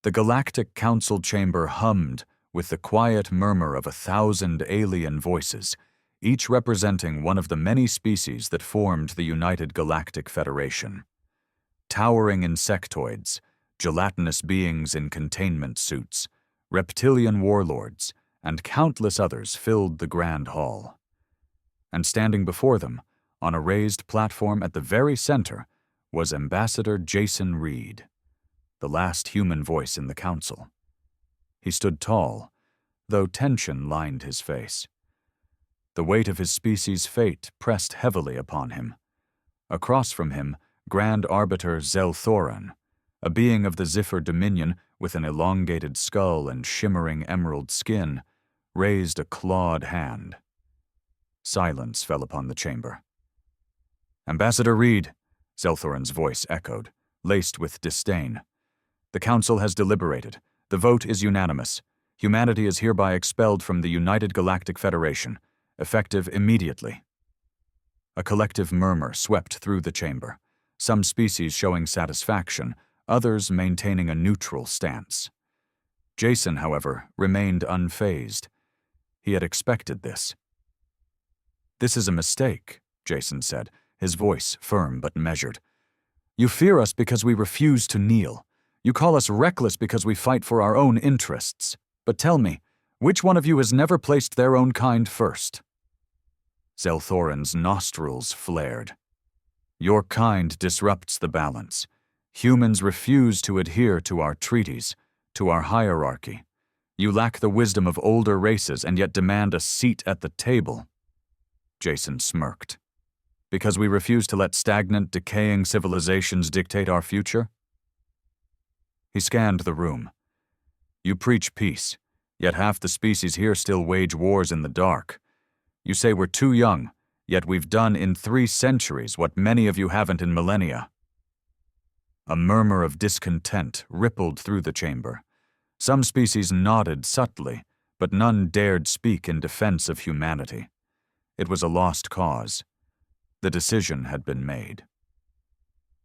The Galactic Council chamber hummed with the quiet murmur of 1,000 alien voices, each representing one of the many species that formed the United Galactic Federation. Towering insectoids, gelatinous beings in containment suits, reptilian warlords, and countless others filled the grand hall. And standing before them, on a raised platform at the very center, was Ambassador Jason Reed, the last human voice in the council. He stood tall, though tension lined his face. The weight of his species' fate pressed heavily upon him. Across from him, Grand Arbiter Zelthoran, a being of the Zir Dominion with an elongated skull and shimmering emerald skin, raised a clawed hand. Silence fell upon the chamber. "Ambassador Reed," Zelthoran's voice echoed, laced with disdain. "The Council has deliberated. The vote is unanimous. Humanity is hereby expelled from the United Galactic Federation, effective immediately." A collective murmur swept through the chamber, some species showing satisfaction, others maintaining a neutral stance. Jason, however, remained unfazed. He had expected this. "This is a mistake," Jason said, his voice firm but measured. "You fear us because we refuse to kneel. You call us reckless because we fight for our own interests. But tell me, which one of you has never placed their own kind first?" Zelthoran's nostrils flared. "Your kind disrupts the balance. Humans refuse to adhere to our treaties, to our hierarchy. You lack the wisdom of older races and yet demand a seat at the table." Jason smirked. "Because we refuse to let stagnant, decaying civilizations dictate our future?" He scanned the room. "You preach peace, yet half the species here still wage wars in the dark. You say we're too young, yet we've done in 3 centuries what many of you haven't in millennia." A murmur of discontent rippled through the chamber. Some species nodded subtly, but none dared speak in defense of humanity. It was a lost cause. The decision had been made.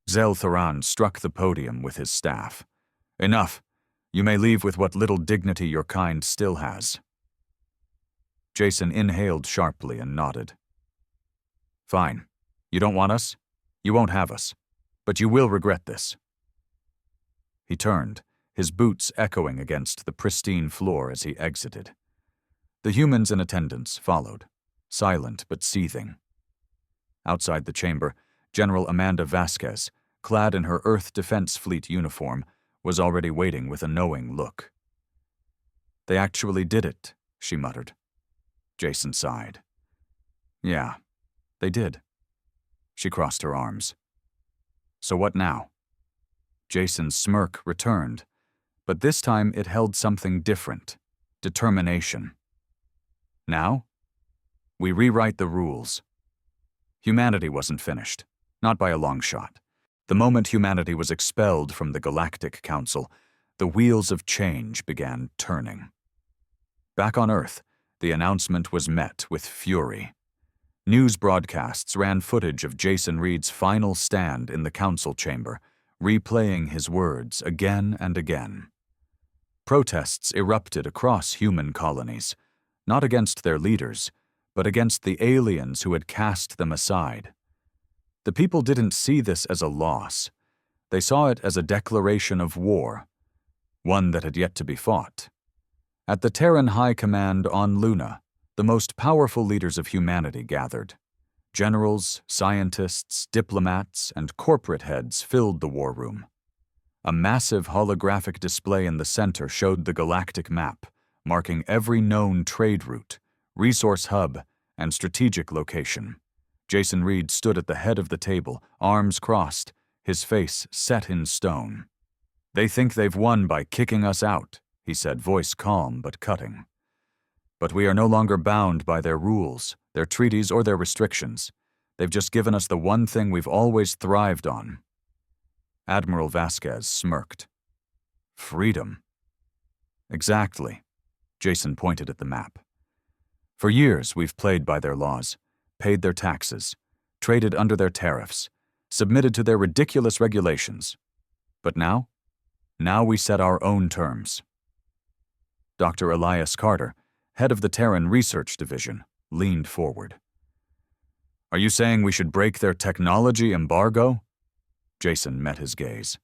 Zelthoran struck the podium with his staff. "Enough. You may leave with what little dignity your kind still has." Jason inhaled sharply and nodded. "Fine. You don't want us? You won't have us. But you will regret this." He turned, his boots echoing against the pristine floor as he exited. The humans in attendance followed, silent but seething. Outside the chamber, General Amanda Vasquez, clad in her Earth Defense Fleet uniform, was already waiting with a knowing look. "They actually did it," she muttered. Jason sighed. "Yeah, they did." She crossed her arms. "So what now?" Jason's smirk returned, but this time it held something different: determination. "Now? We rewrite the rules." Humanity wasn't finished, not by a long shot. The moment humanity was expelled from the Galactic Council, the wheels of change began turning. Back on Earth, the announcement was met with fury. News broadcasts ran footage of Jason Reed's final stand in the council chamber, replaying his words again and again. Protests erupted across human colonies, not against their leaders, but against the aliens who had cast them aside. The people didn't see this as a loss. They saw it as a declaration of war, one that had yet to be fought. At the Terran High Command on Luna, the most powerful leaders of humanity gathered. Generals, scientists, diplomats, and corporate heads filled the war room. A massive holographic display in the center showed the galactic map, marking every known trade route, resource hub, and strategic location. Jason Reed stood at the head of the table, arms crossed, his face set in stone. "They think they've won by kicking us out," he said, voice calm but cutting. "But we are no longer bound by their rules, their treaties, or their restrictions. They've just given us the one thing we've always thrived on." Admiral Vasquez smirked. "Freedom." "Exactly." Jason pointed at the map. "For years, we've played by their laws, paid their taxes, traded under their tariffs, submitted to their ridiculous regulations. But now, Now we set our own terms. Dr. Elias Carter, head of the Terran Research Division, leaned forward. Are you saying we should break their technology embargo? Jason met his gaze.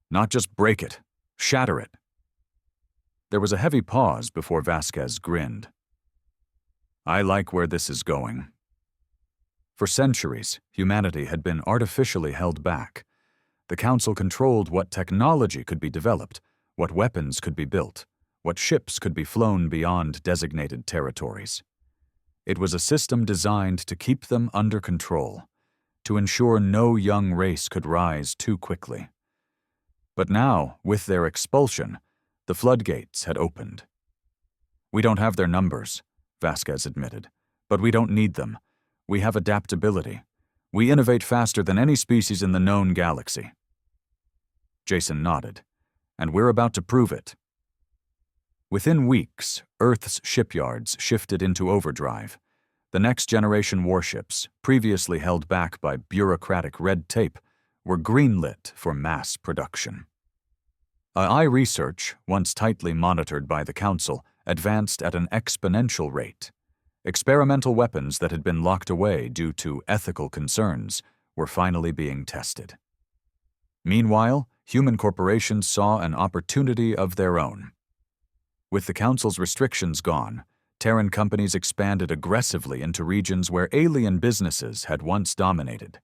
Not just break it, shatter it. There was a heavy pause before Vasquez grinned. I like where this is going. For centuries, humanity had been artificially held back. The Council controlled what technology could be developed, what weapons could be built, what ships could be flown beyond designated territories. It was a system designed to keep them under control, to ensure no young race could rise too quickly. But now, with their expulsion, the floodgates had opened. We don't have their numbers, Vasquez admitted, but we don't need them. We have adaptability. We innovate faster than any species in the known galaxy. Jason nodded, and we're about to prove it. Within weeks, Earth's shipyards shifted into overdrive. The next-generation warships, previously held back by bureaucratic red tape, were greenlit for mass production. AI research, once tightly monitored by the Council, advanced at an exponential rate. Experimental weapons that had been locked away due to ethical concerns were finally being tested. Meanwhile, human corporations saw an opportunity of their own. With the Council's restrictions gone, Terran companies expanded aggressively into regions where alien businesses had once dominated.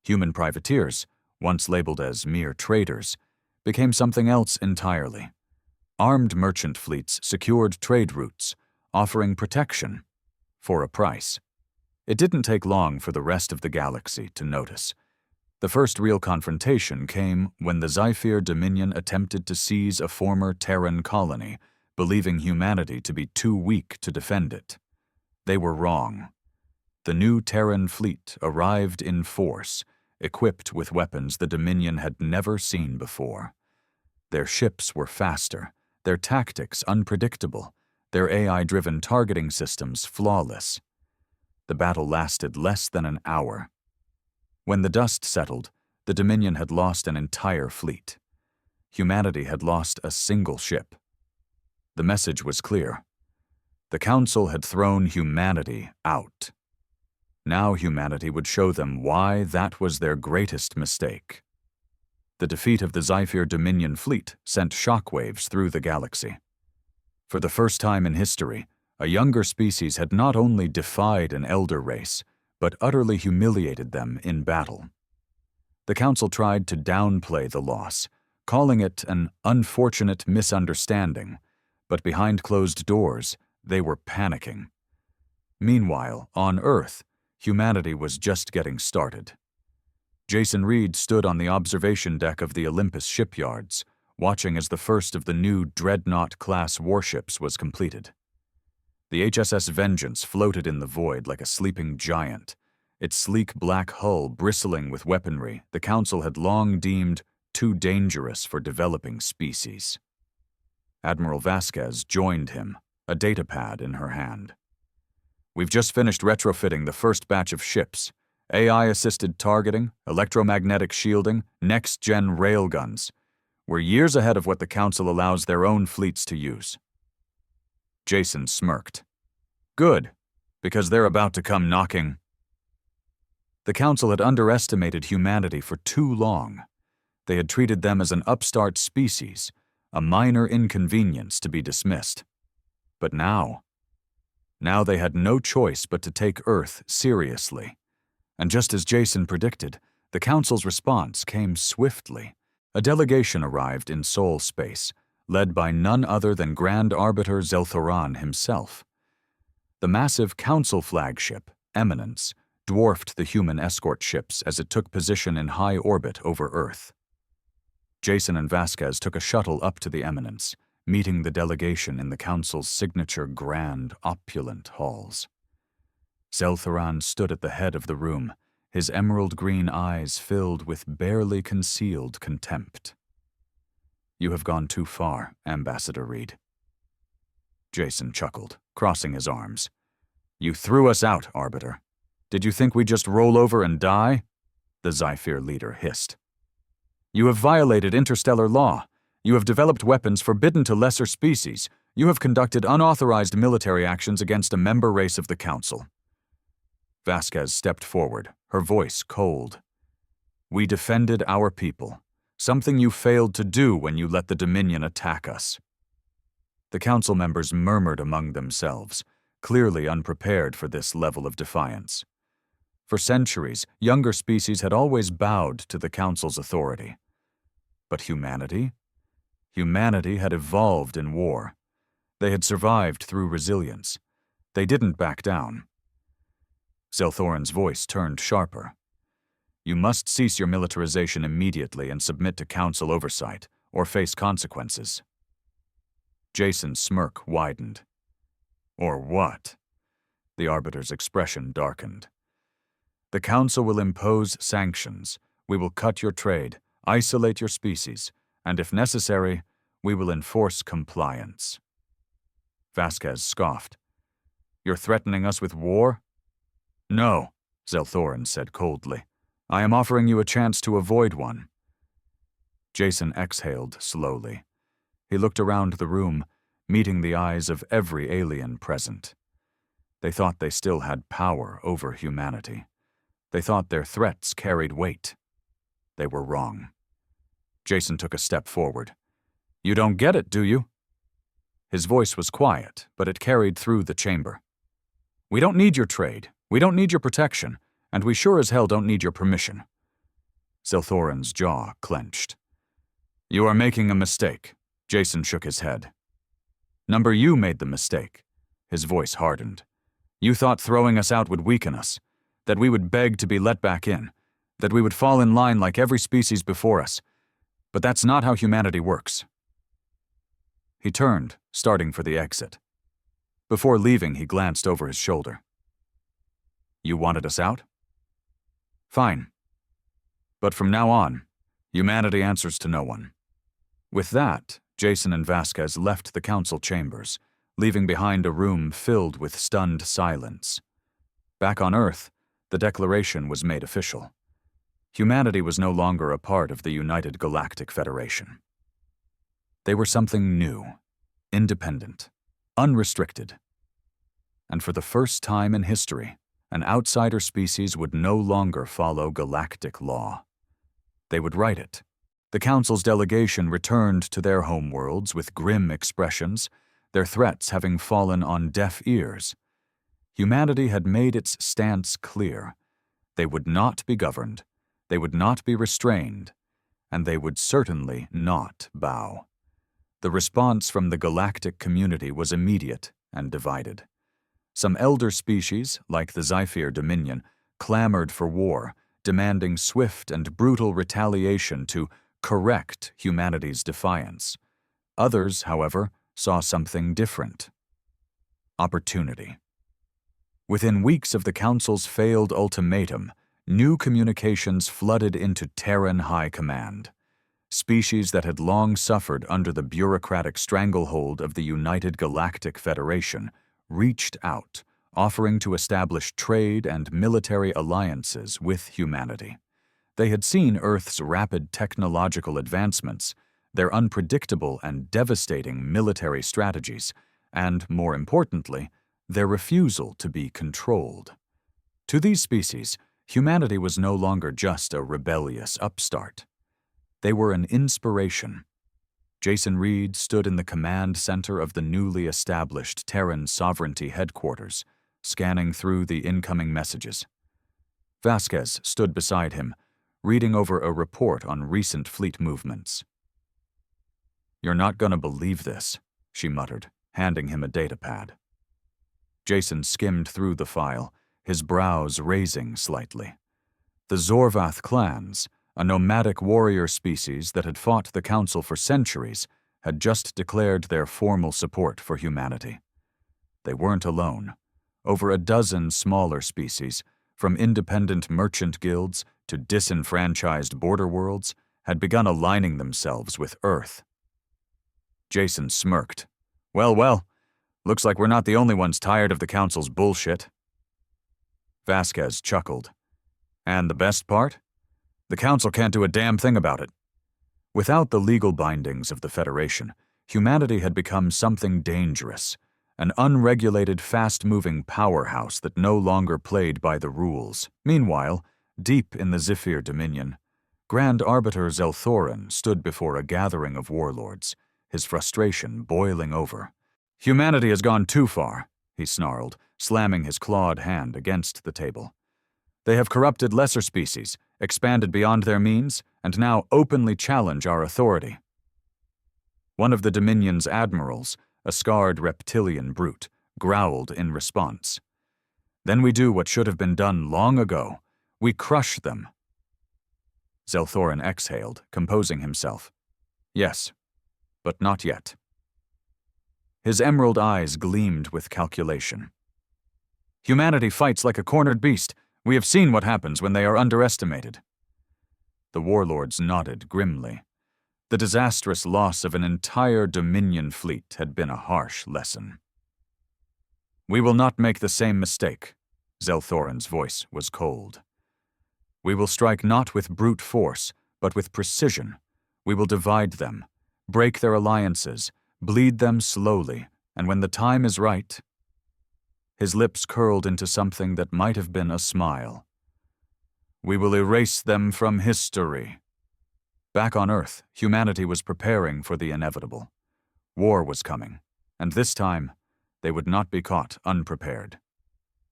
Human privateers, once labeled as mere traders, became something else entirely. Armed merchant fleets secured trade routes, offering protection for a price. It didn't take long for the rest of the galaxy to notice. The first real confrontation came when the Zir Dominion attempted to seize a former Terran colony, believing humanity to be too weak to defend it. They were wrong. The new Terran fleet arrived in force, equipped with weapons the Dominion had never seen before. Their ships were faster, their tactics unpredictable, their AI-driven targeting systems flawless. The battle lasted less than an hour. When the dust settled, the Dominion had lost an entire fleet. Humanity had lost a single ship. The message was clear. The Council had thrown humanity out. Now humanity would show them why that was their greatest mistake. The defeat of the Zir Dominion fleet sent shockwaves through the galaxy. For the first time in history, a younger species had not only defied an elder race, but utterly humiliated them in battle. The Council tried to downplay the loss, calling it an unfortunate misunderstanding, but behind closed doors, they were panicking. Meanwhile, on Earth, humanity was just getting started. Jason Reed stood on the observation deck of the Olympus shipyards, watching as the first of the new Dreadnought-class warships was completed. The HSS Vengeance floated in the void like a sleeping giant, its sleek black hull bristling with weaponry the Council had long deemed too dangerous for developing species. Admiral Vasquez joined him, a datapad in her hand. We've just finished retrofitting the first batch of ships, AI-assisted targeting, electromagnetic shielding, next-gen railguns. We're years ahead of what the Council allows their own fleets to use. Jason smirked. Good, because they're about to come knocking. The Council had underestimated humanity for too long. They had treated them as an upstart species, a minor inconvenience to be dismissed. But now they had no choice but to take Earth seriously. And just as Jason predicted, the Council's response came swiftly. A delegation arrived in Sol space, led by none other than Grand Arbiter Zelthoran himself. The massive Council flagship, Eminence, dwarfed the human escort ships as it took position in high orbit over Earth. Jason and Vasquez took a shuttle up to the Eminence, meeting the delegation in the Council's signature grand, opulent halls. Zelthoran stood at the head of the room, his emerald-green eyes filled with barely concealed contempt. You have gone too far, Ambassador Reed. Jason chuckled, crossing his arms. You threw us out, Arbiter. Did you think we'd just roll over and die? The Zephyr leader hissed. You have violated interstellar law, You have developed weapons forbidden to lesser species. You have conducted unauthorized military actions against a member race of the Council." Vasquez stepped forward, her voice cold. "We defended our people, something you failed to do when you let the Dominion attack us." The Council members murmured among themselves, clearly unprepared for this level of defiance. For centuries, younger species had always bowed to the Council's authority. But humanity? Humanity had evolved in war. They had survived through resilience. They didn't back down. Zelthorin's voice turned sharper. "You must cease your militarization immediately and submit to Council oversight, or face consequences." Jason's smirk widened. "Or what?" The Arbiter's expression darkened. "The Council will impose sanctions. We will cut your trade, isolate your species, and if necessary, we will enforce compliance." Vasquez scoffed. "You're threatening us with war?" "No," Zelthorin said coldly. "I am offering you a chance to avoid one." Jason exhaled slowly. He looked around the room, meeting the eyes of every alien present. They thought they still had power over humanity. They thought their threats carried weight. They were wrong. Jason took a step forward. "You don't get it, do you?" His voice was quiet, but it carried through the chamber. "We don't need your trade, we don't need your protection, and we sure as hell don't need your permission." Zelthorin's jaw clenched. "You are making a mistake." Jason shook his head. "Number you made the mistake." His voice hardened. "You thought throwing us out would weaken us, that we would beg to be let back in, that we would fall in line like every species before us. But that's not how humanity works." He turned, starting for the exit. Before leaving, he glanced over his shoulder. "You wanted us out? Fine. But from now on, humanity answers to no one." With that, Jason and Vasquez left the Council chambers, leaving behind a room filled with stunned silence. Back on Earth, the declaration was made official. Humanity was no longer a part of the United Galactic Federation. They were something new, independent, unrestricted. And for the first time in history, an outsider species would no longer follow galactic law. They would write it. The Council's delegation returned to their homeworlds with grim expressions, their threats having fallen on deaf ears. Humanity had made its stance clear. They would not be governed, they would not be restrained, and they would certainly not bow. The response from the galactic community was immediate and divided. Some elder species, like the Zir Dominion, clamored for war, demanding swift and brutal retaliation to correct humanity's defiance. Others, however, saw something different. Opportunity. Within weeks of the Council's failed ultimatum, new communications flooded into Terran High Command. Species that had long suffered under the bureaucratic stranglehold of the United Galactic Federation reached out, offering to establish trade and military alliances with humanity. They had seen Earth's rapid technological advancements, their unpredictable and devastating military strategies, and, more importantly, their refusal to be controlled. To these species, humanity was no longer just a rebellious upstart. They were an inspiration. Jason Reed stood in the command center of the newly established Terran Sovereignty Headquarters, scanning through the incoming messages. Vasquez stood beside him, reading over a report on recent fleet movements. "You're not gonna believe this," she muttered, handing him a datapad. Jason skimmed through the file, his brows raising slightly. The Zorvath clans, a nomadic warrior species that had fought the Council for centuries, had just declared their formal support for humanity. They weren't alone. Over a dozen smaller species, from independent merchant guilds to disenfranchised border worlds, had begun aligning themselves with Earth. Jason smirked. Well, looks like we're not the only ones tired of the Council's bullshit." Vasquez chuckled. "And the best part? The Council can't do a damn thing about it. Without the legal bindings of the Federation, humanity had become something dangerous, an unregulated, fast-moving powerhouse that no longer played by the rules. Meanwhile, deep in the Zir Dominion, Grand Arbiter Zelthorin stood before a gathering of warlords, his frustration boiling over. "Humanity has gone too far," he snarled, slamming his clawed hand against the table. "They have corrupted lesser species, expanded beyond their means, and now openly challenge our authority." One of the Dominion's admirals, a scarred reptilian brute, growled in response. "Then we do what should have been done long ago. We crush them." Zelthorin exhaled, composing himself. "Yes, but not yet." His emerald eyes gleamed with calculation. "Humanity fights like a cornered beast. We have seen what happens when they are underestimated." The warlords nodded grimly. The disastrous loss of an entire Dominion fleet had been a harsh lesson. "We will not make the same mistake." Zelthorin's voice was cold. "We will strike not with brute force, but with precision. We will divide them, break their alliances, bleed them slowly, and when the time is right—" His lips curled into something that might have been a smile. "We will erase them from history." Back on Earth, humanity was preparing for the inevitable. War was coming, and this time, they would not be caught unprepared.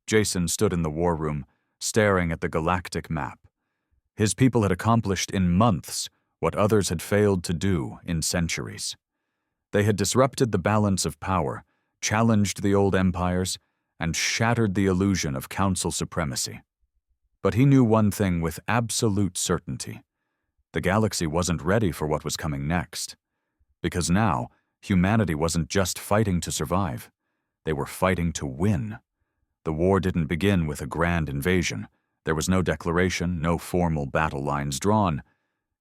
Jason stood in the war room, staring at the galactic map. His people had accomplished in months what others had failed to do in centuries. They had disrupted the balance of power, challenged the old empires, and shattered the illusion of council supremacy. But he knew one thing with absolute certainty. The galaxy wasn't ready for what was coming next. Because now, humanity wasn't just fighting to survive. They were fighting to win. The war didn't begin with a grand invasion. There was no declaration, no formal battle lines drawn.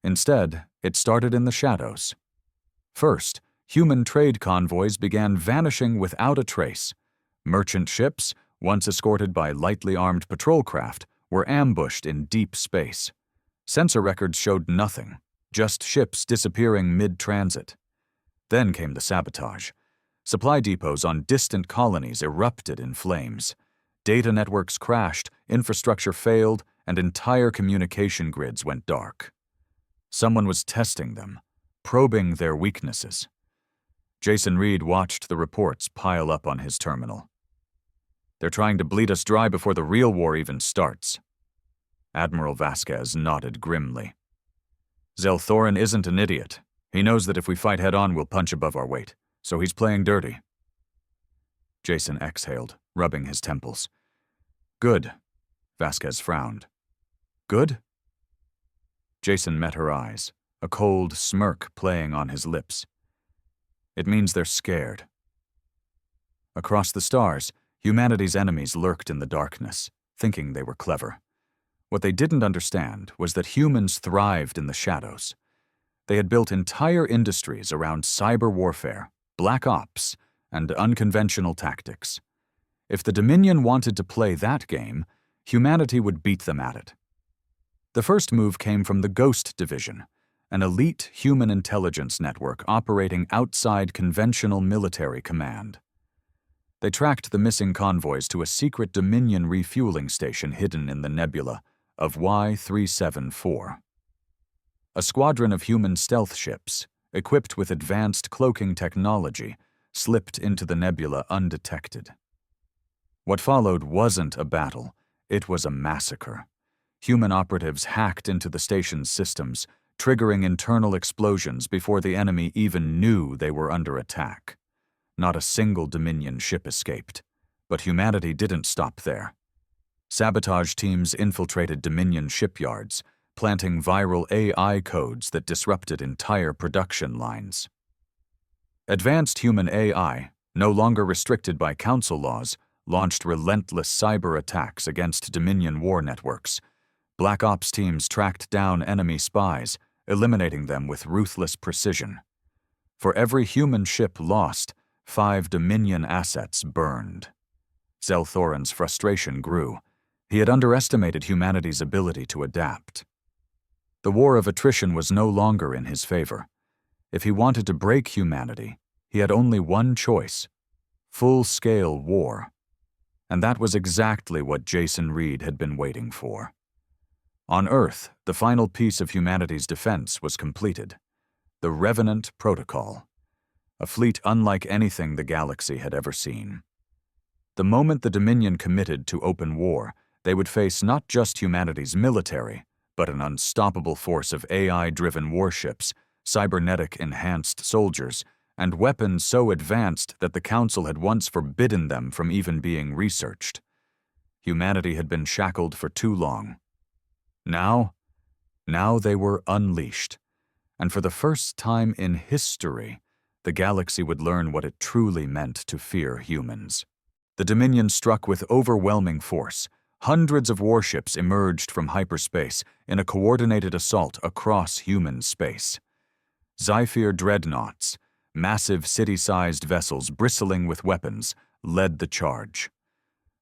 Instead, it started in the shadows. First, human trade convoys began vanishing without a trace. Merchant ships, once escorted by lightly armed patrol craft, were ambushed in deep space. Sensor records showed nothing, just ships disappearing mid-transit. Then came the sabotage. Supply depots on distant colonies erupted in flames. Data networks crashed, infrastructure failed, and entire communication grids went dark. Someone was testing them, probing their weaknesses. Jason Reed watched the reports pile up on his terminal. "They're trying to bleed us dry before the real war even starts." Admiral Vasquez nodded grimly. "Zelthorin isn't an idiot. He knows that if we fight head-on, we'll punch above our weight, so he's playing dirty." Jason exhaled, rubbing his temples. "Good." Vasquez frowned. "Good?" Jason met her eyes, a cold smirk playing on his lips. "It means they're scared." Across the stars, humanity's enemies lurked in the darkness, thinking they were clever. What they didn't understand was that humans thrived in the shadows. They had built entire industries around cyber warfare, black ops, and unconventional tactics. If the Dominion wanted to play that game, humanity would beat them at it. The first move came from the Ghost Division, an elite human intelligence network operating outside conventional military command. They tracked the missing convoys to a secret Dominion refueling station hidden in the nebula of Y374. A squadron of human stealth ships, equipped with advanced cloaking technology, slipped into the nebula undetected. What followed wasn't a battle, it was a massacre. Human operatives hacked into the station's systems, triggering internal explosions before the enemy even knew they were under attack. Not a single Dominion ship escaped, but humanity didn't stop there. Sabotage teams infiltrated Dominion shipyards, planting viral AI codes that disrupted entire production lines. Advanced human AI, no longer restricted by council laws, launched relentless cyber attacks against Dominion war networks. Black Ops teams tracked down enemy spies, eliminating them with ruthless precision. For every human ship lost, 5 Dominion assets burned. Zelthorin's frustration grew. He had underestimated humanity's ability to adapt. The war of attrition was no longer in his favor. If he wanted to break humanity, he had only one choice: full-scale war. And that was exactly what Jason Reed had been waiting for. On Earth, the final piece of humanity's defense was completed: the Revenant Protocol, a fleet unlike anything the galaxy had ever seen. The moment the Dominion committed to open war, they would face not just humanity's military, but an unstoppable force of AI-driven warships, cybernetic-enhanced soldiers, and weapons so advanced that the Council had once forbidden them from even being researched. Humanity had been shackled for too long. Now they were unleashed, and for the first time in history, the galaxy would learn what it truly meant to fear humans. The Dominion struck with overwhelming force. Hundreds of warships emerged from hyperspace in a coordinated assault across human space. Zephyr dreadnoughts, massive city-sized vessels bristling with weapons, led the charge.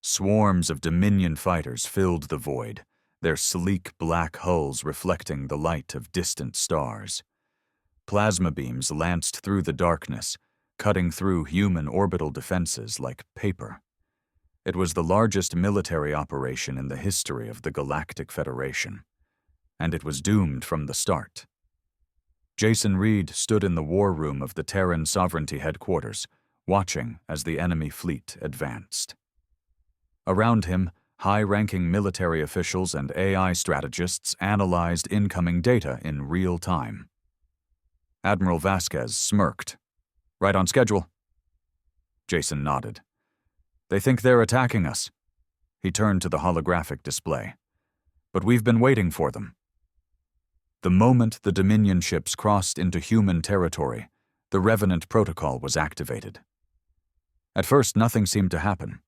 Swarms of Dominion fighters filled the void, their sleek black hulls reflecting the light of distant stars. Plasma beams lanced through the darkness, cutting through human orbital defenses like paper. It was the largest military operation in the history of the Galactic Federation, and it was doomed from the start. Jason Reed stood in the war room of the Terran Sovereignty headquarters, watching as the enemy fleet advanced. Around him, high-ranking military officials and AI strategists analyzed incoming data in real time. Admiral Vasquez smirked. "Right on schedule." Jason nodded. "They think they're attacking us." He turned to the holographic display. "But we've been waiting for them." The moment the Dominion ships crossed into human territory, the Revenant Protocol was activated. At first, nothing seemed to happen.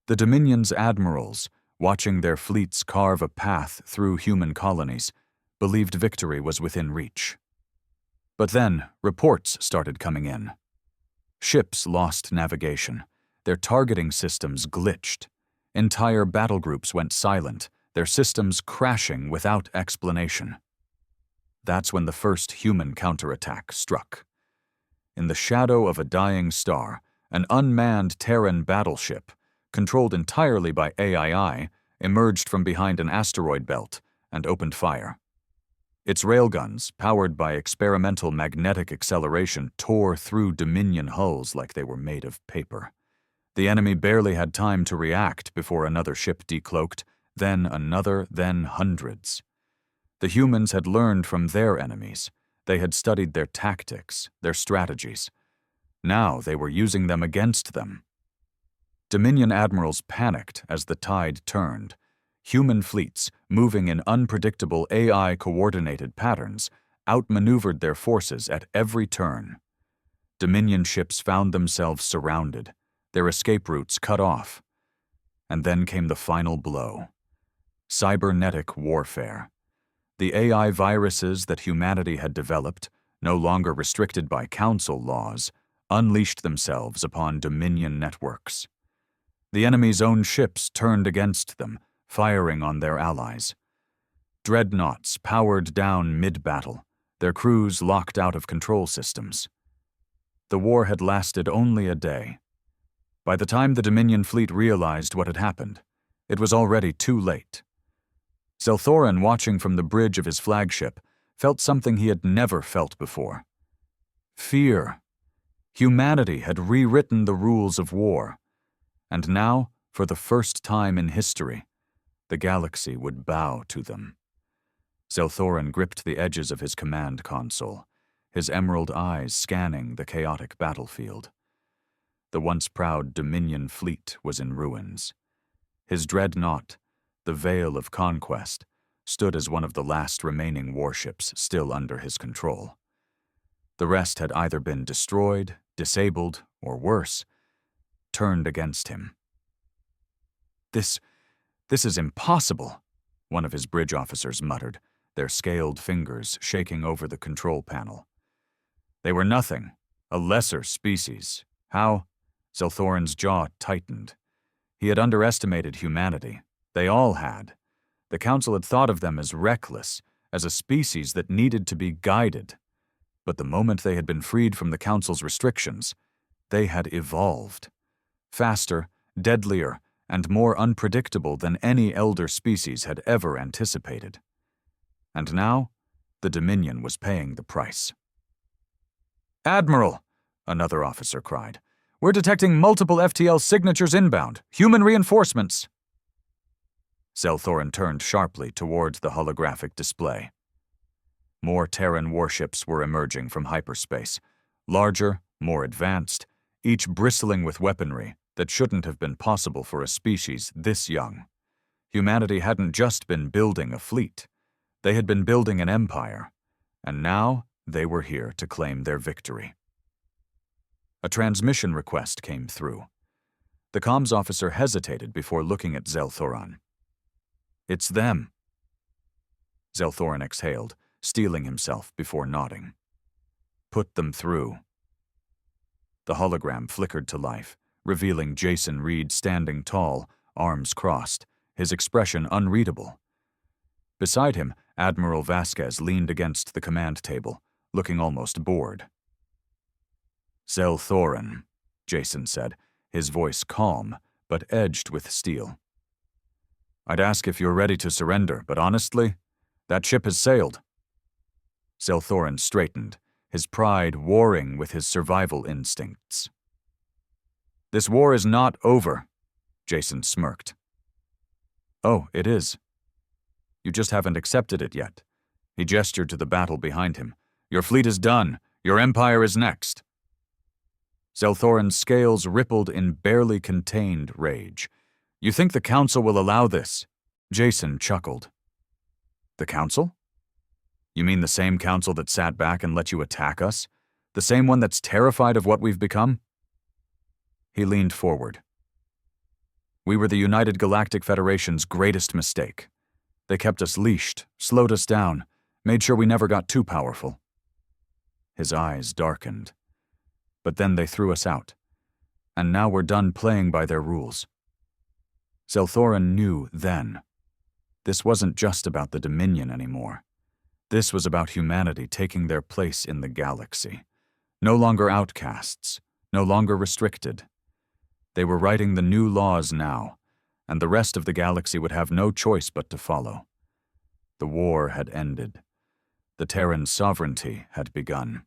The Dominion's admirals, watching their fleets carve a path through human colonies, believed victory was within reach. But then, reports started coming in. Ships lost navigation. Their targeting systems glitched. Entire battle groups went silent, their systems crashing without explanation. That's when the first human counterattack struck. In the shadow of a dying star, an unmanned Terran battleship, controlled entirely by AII, emerged from behind an asteroid belt and opened fire. Its railguns, powered by experimental magnetic acceleration, tore through Dominion hulls like they were made of paper. The enemy barely had time to react before another ship decloaked, then another, then hundreds. The humans had learned from their enemies. They had studied their tactics, their strategies. Now they were using them against them. Dominion admirals panicked as the tide turned. Human fleets, moving in unpredictable AI-coordinated patterns, outmaneuvered their forces at every turn. Dominion ships found themselves surrounded, their escape routes cut off. And then came the final blow: cybernetic warfare. The AI viruses that humanity had developed, no longer restricted by Council laws, unleashed themselves upon Dominion networks. The enemy's own ships turned against them, firing on their allies. Dreadnoughts powered down mid-battle, their crews locked out of control systems. The war had lasted only a day. By the time the Dominion fleet realized what had happened, it was already too late. Zelthorin, watching from the bridge of his flagship, felt something he had never felt before: fear. Humanity had rewritten the rules of war, and now, for the first time in history, the galaxy would bow to them. Zelthorin gripped the edges of his command console, his emerald eyes scanning the chaotic battlefield. The once proud Dominion fleet was in ruins. His dreadnought, the Veil of Conquest, stood as one of the last remaining warships still under his control. The rest had either been destroyed, disabled, or worse, turned against him. This is impossible," one of his bridge officers muttered, their scaled fingers shaking over the control panel. "They were nothing, a lesser species. How?" Zelthorin's jaw tightened. He had underestimated humanity. They all had. The Council had thought of them as reckless, as a species that needed to be guided. But the moment they had been freed from the Council's restrictions, they had evolved. Faster, deadlier, and more unpredictable than any elder species had ever anticipated. And now, the Dominion was paying the price. "Admiral," another officer cried, "we're detecting multiple FTL signatures inbound. Human reinforcements." Zelthorin turned sharply toward the holographic display. More Terran warships were emerging from hyperspace, larger, more advanced, each bristling with weaponry that shouldn't have been possible for a species this young. Humanity hadn't just been building a fleet. They had been building an empire, and now they were here to claim their victory. A transmission request came through. The comms officer hesitated before looking at Zelthorin. "It's them." Zelthorin exhaled, steeling himself before nodding. "Put them through." The hologram flickered to life, revealing Jason Reed standing tall, arms crossed, his expression unreadable. Beside him, Admiral Vasquez leaned against the command table, looking almost bored. "Zelthorin," Jason said, his voice calm, but edged with steel. "I'd ask if you're ready to surrender, but honestly, that ship has sailed." Zelthorin straightened, his pride warring with his survival instincts. "This war is not over," Jason smirked. "Oh, it is. You just haven't accepted it yet." He gestured to the battle behind him. "Your fleet is done. Your empire is next." Zelthorin's scales rippled in barely contained rage. "You think the Council will allow this?" Jason chuckled. "The Council? You mean the same Council that sat back and let you attack us? The same one that's terrified of what we've become?" He leaned forward. "We were the United Galactic Federation's greatest mistake. They kept us leashed, slowed us down, made sure we never got too powerful." His eyes darkened. "But then they threw us out. And now we're done playing by their rules." Zelthorin knew then. This wasn't just about the Dominion anymore. This was about humanity taking their place in the galaxy. No longer outcasts, no longer restricted. They were writing the new laws now, and the rest of the galaxy would have no choice but to follow. The war had ended. The Terran sovereignty had begun.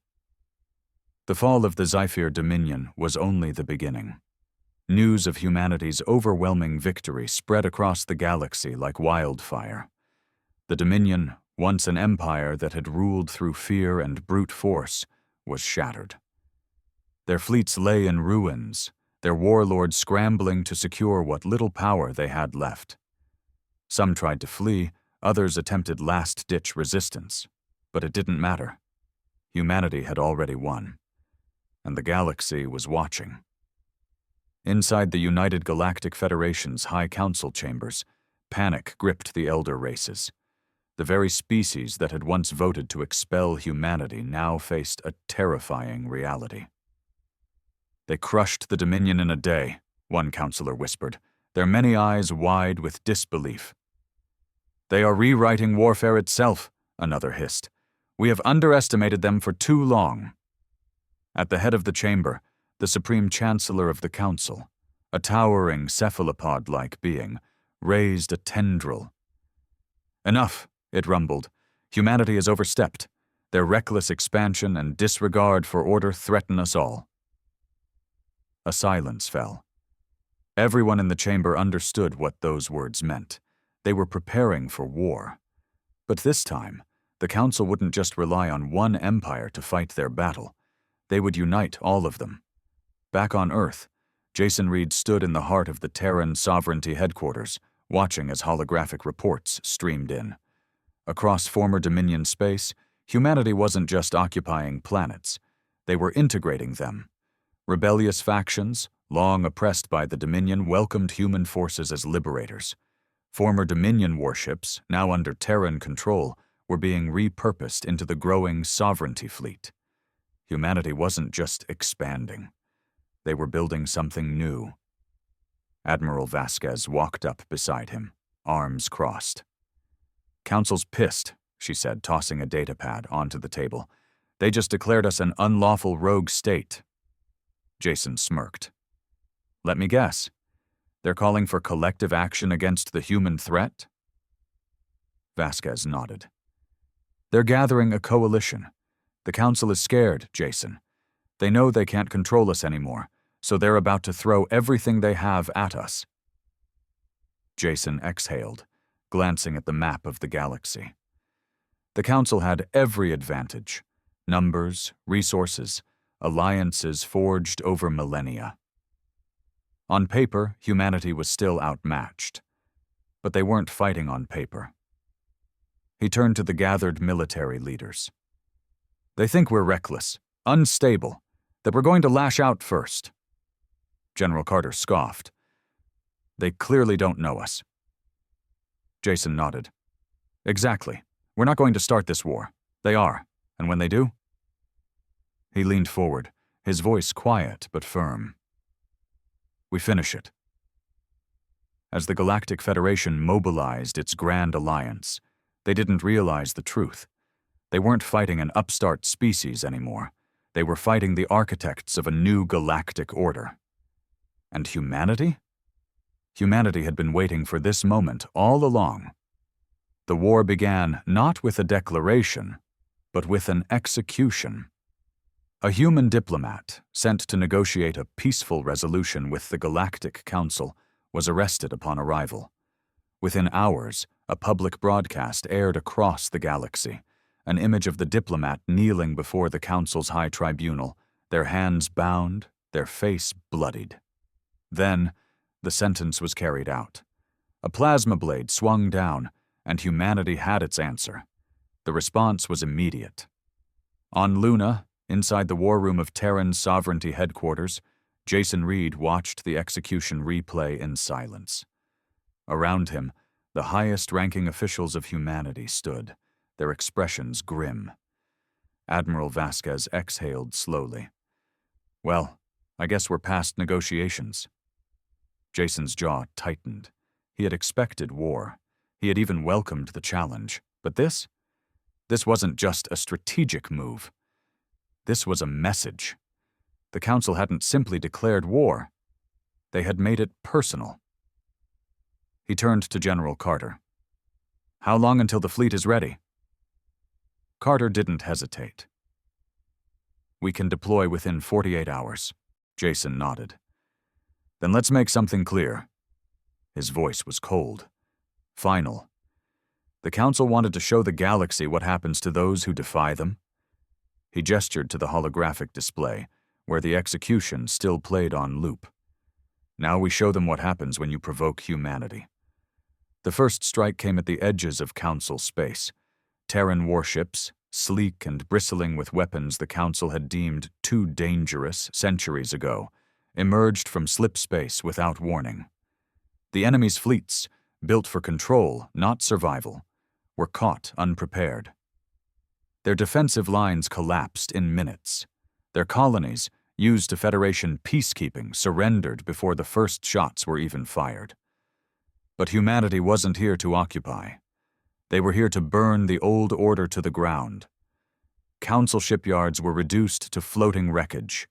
The fall of the Zephyr Dominion was only the beginning. News of humanity's overwhelming victory spread across the galaxy like wildfire. The Dominion, once an empire that had ruled through fear and brute force, was shattered. Their fleets lay in ruins, their warlords scrambling to secure what little power they had left. Some tried to flee, others attempted last-ditch resistance, but it didn't matter. Humanity had already won, and the galaxy was watching. Inside the United Galactic Federation's High Council chambers, panic gripped the elder races. The very species that had once voted to expel humanity now faced a terrifying reality. "They crushed the Dominion in a day," one counselor whispered, their many eyes wide with disbelief. "They are rewriting warfare itself," another hissed. "We have underestimated them for too long." At the head of the chamber, the Supreme Chancellor of the Council, a towering cephalopod-like being, raised a tendril. "Enough," it rumbled. "Humanity has overstepped. Their reckless expansion and disregard for order threaten us all." A silence fell. Everyone in the chamber understood what those words meant. They were preparing for war. But this time, the Council wouldn't just rely on one empire to fight their battle. They would unite all of them. Back on Earth, Jason Reed stood in the heart of the Terran Sovereignty headquarters, watching as holographic reports streamed in. Across former Dominion space, humanity wasn't just occupying planets. They were integrating them. Rebellious factions, long oppressed by the Dominion, welcomed human forces as liberators. Former Dominion warships, now under Terran control, were being repurposed into the growing Sovereignty fleet. Humanity wasn't just expanding. They were building something new. Admiral Vasquez walked up beside him, arms crossed. "Council's pissed," she said, tossing a datapad onto the table. "They just declared us an unlawful rogue state." Jason smirked. "Let me guess. They're calling for collective action against the human threat?" Vasquez nodded. "They're gathering a coalition. The Council is scared, Jason. They know they can't control us anymore, so they're about to throw everything they have at us." Jason exhaled, glancing at the map of the galaxy. The Council had every advantage: numbers, resources, alliances forged over millennia. On paper, humanity was still outmatched, but they weren't fighting on paper. He turned to the gathered military leaders. "They think we're reckless, unstable, that we're going to lash out first." General Carter scoffed. "They clearly don't know us." Jason nodded. "Exactly. We're not going to start this war. They are, and when they do..." He leaned forward, his voice quiet but firm. "We finish it." As the Galactic Federation mobilized its grand alliance, they didn't realize the truth. They weren't fighting an upstart species anymore. They were fighting the architects of a new galactic order. And humanity? Humanity had been waiting for this moment all along. The war began not with a declaration, but with an execution. A human diplomat, sent to negotiate a peaceful resolution with the Galactic Council, was arrested upon arrival. Within hours, a public broadcast aired across the galaxy, an image of the diplomat kneeling before the Council's high tribunal, their hands bound, their face bloodied. Then, the sentence was carried out. A plasma blade swung down, and humanity had its answer. The response was immediate. On Luna, inside the war room of Terran's Sovereignty headquarters, Jason Reed watched the execution replay in silence. Around him, the highest-ranking officials of humanity stood, their expressions grim. Admiral Vasquez exhaled slowly. "Well, I guess we're past negotiations." Jason's jaw tightened. He had expected war. He had even welcomed the challenge. But this wasn't just a strategic move. This was a message. The Council hadn't simply declared war. They had made it personal. He turned to General Carter. "How long until the fleet is ready?" Carter didn't hesitate. "We can deploy within 48 hours. Jason nodded. "Then let's make something clear." His voice was cold, final. The Council wanted to show the galaxy what happens to those who defy them. He gestured to the holographic display, where the execution still played on loop. "Now we show them what happens when you provoke humanity." The first strike came at the edges of Council space. Terran warships, sleek and bristling with weapons the Council had deemed too dangerous centuries ago, emerged from slip space without warning. The enemy's fleets, built for control, not survival, were caught unprepared. Their defensive lines collapsed in minutes. Their colonies, used to Federation peacekeeping, surrendered before the first shots were even fired. But humanity wasn't here to occupy. They were here to burn the old order to the ground. Council shipyards were reduced to floating wreckage.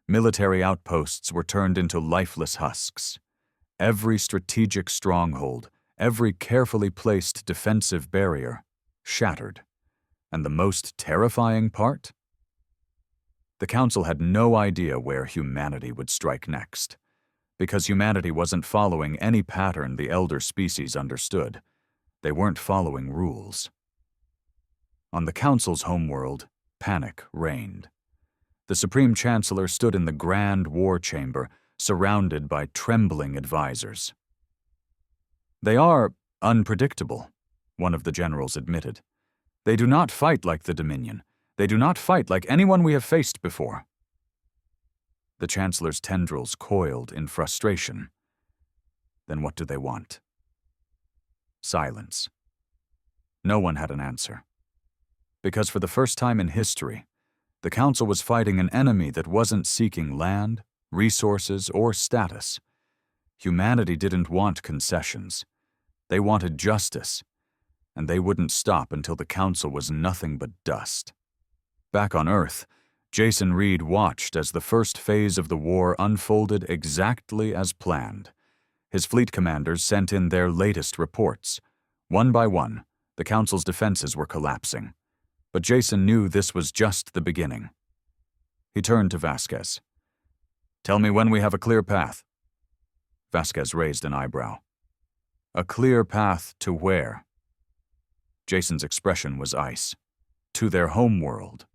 Military outposts were turned into lifeless husks. Every strategic stronghold, every carefully placed defensive barrier, shattered. And the most terrifying part? The Council had no idea where humanity would strike next, because humanity wasn't following any pattern the elder species understood. They weren't following rules. On the Council's homeworld, panic reigned. The Supreme Chancellor stood in the Grand War Chamber, surrounded by trembling advisors. "They are unpredictable," one of the generals admitted. "They do not fight like the Dominion. They do not fight like anyone we have faced before." The Chancellor's tendrils coiled in frustration. Then what do they want? Silence. No one had an answer. Because for the first time in history, the Council was fighting an enemy that wasn't seeking land, resources, or status. Humanity didn't want concessions. They wanted justice, and they wouldn't stop until the Council was nothing but dust. Back on Earth, Jason Reed watched as the first phase of the war unfolded exactly as planned. His fleet commanders sent in their latest reports. One by one, the Council's defenses were collapsing. But Jason knew this was just the beginning. He turned to Vasquez. "Tell me when we have a clear path." Vasquez raised an eyebrow. "A clear path to where?" Jason's expression was ice. To their home world.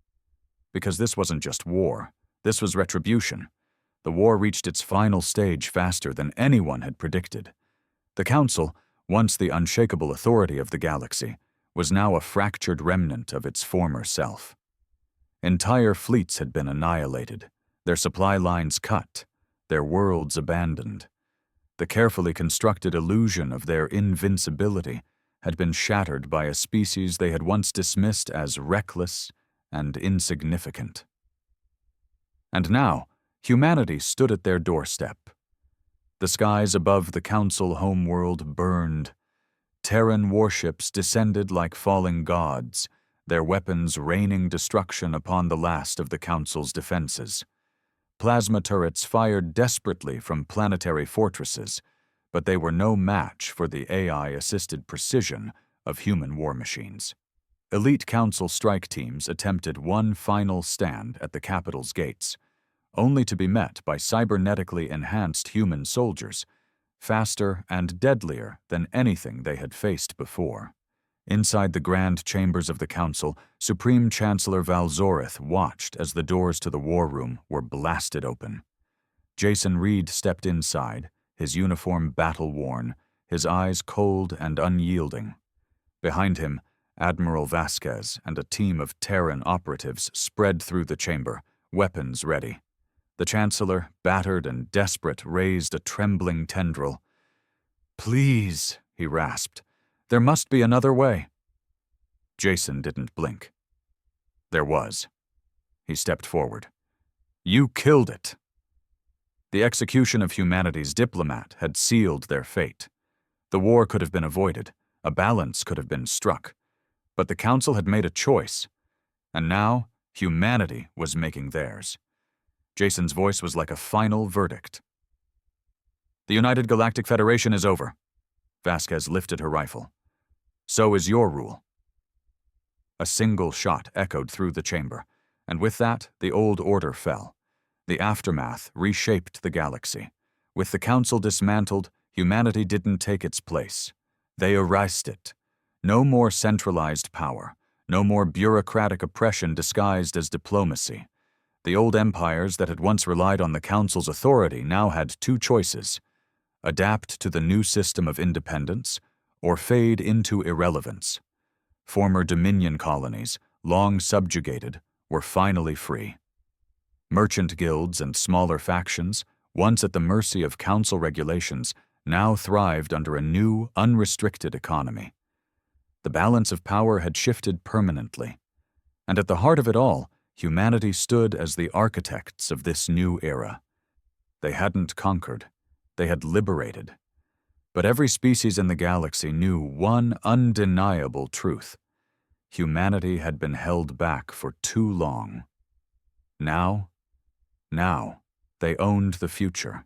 Because this wasn't just war, this was retribution. The war reached its final stage faster than anyone had predicted. The Council, once the unshakable authority of the galaxy, was now a fractured remnant of its former self. Entire fleets had been annihilated, their supply lines cut, their worlds abandoned. The carefully constructed illusion of their invincibility had been shattered by a species they had once dismissed as reckless and insignificant. And now, humanity stood at their doorstep. The skies above the Council homeworld burned. Terran warships descended like falling gods, their weapons raining destruction upon the last of the Council's defenses. Plasma turrets fired desperately from planetary fortresses, but they were no match for the AI-assisted precision of human war machines. Elite Council strike teams attempted one final stand at the capital's gates, only to be met by cybernetically enhanced human soldiers, faster and deadlier than anything they had faced before. Inside the grand chambers of the Council, Supreme Chancellor Valzorith watched as the doors to the war room were blasted open. Jason Reed stepped inside, his uniform battle-worn, his eyes cold and unyielding. Behind him, Admiral Vasquez and a team of Terran operatives spread through the chamber, weapons ready. The Chancellor, battered and desperate, raised a trembling tendril. "Please," he rasped, "there must be another way." Jason didn't blink. There was. He stepped forward. "You killed it." The execution of humanity's diplomat had sealed their fate. The war could have been avoided, a balance could have been struck. But the Council had made a choice, and now humanity was making theirs. Jason's voice was like a final verdict. "The United Galactic Federation is over." Vasquez lifted her rifle. "So is your rule." A single shot echoed through the chamber, and with that, the old order fell. The aftermath reshaped the galaxy. With the Council dismantled, humanity didn't take its place. They erased it. No more centralized power, no more bureaucratic oppression disguised as diplomacy. The old empires that had once relied on the Council's authority now had two choices: adapt to the new system of independence, or fade into irrelevance. Former Dominion colonies, long subjugated, were finally free. Merchant guilds and smaller factions, once at the mercy of Council regulations, now thrived under a new, unrestricted economy. The balance of power had shifted permanently, and at the heart of it all, humanity stood as the architects of this new era. They hadn't conquered, they had liberated. But every species in the galaxy knew one undeniable truth: humanity had been held back for too long. Now, they owned the future.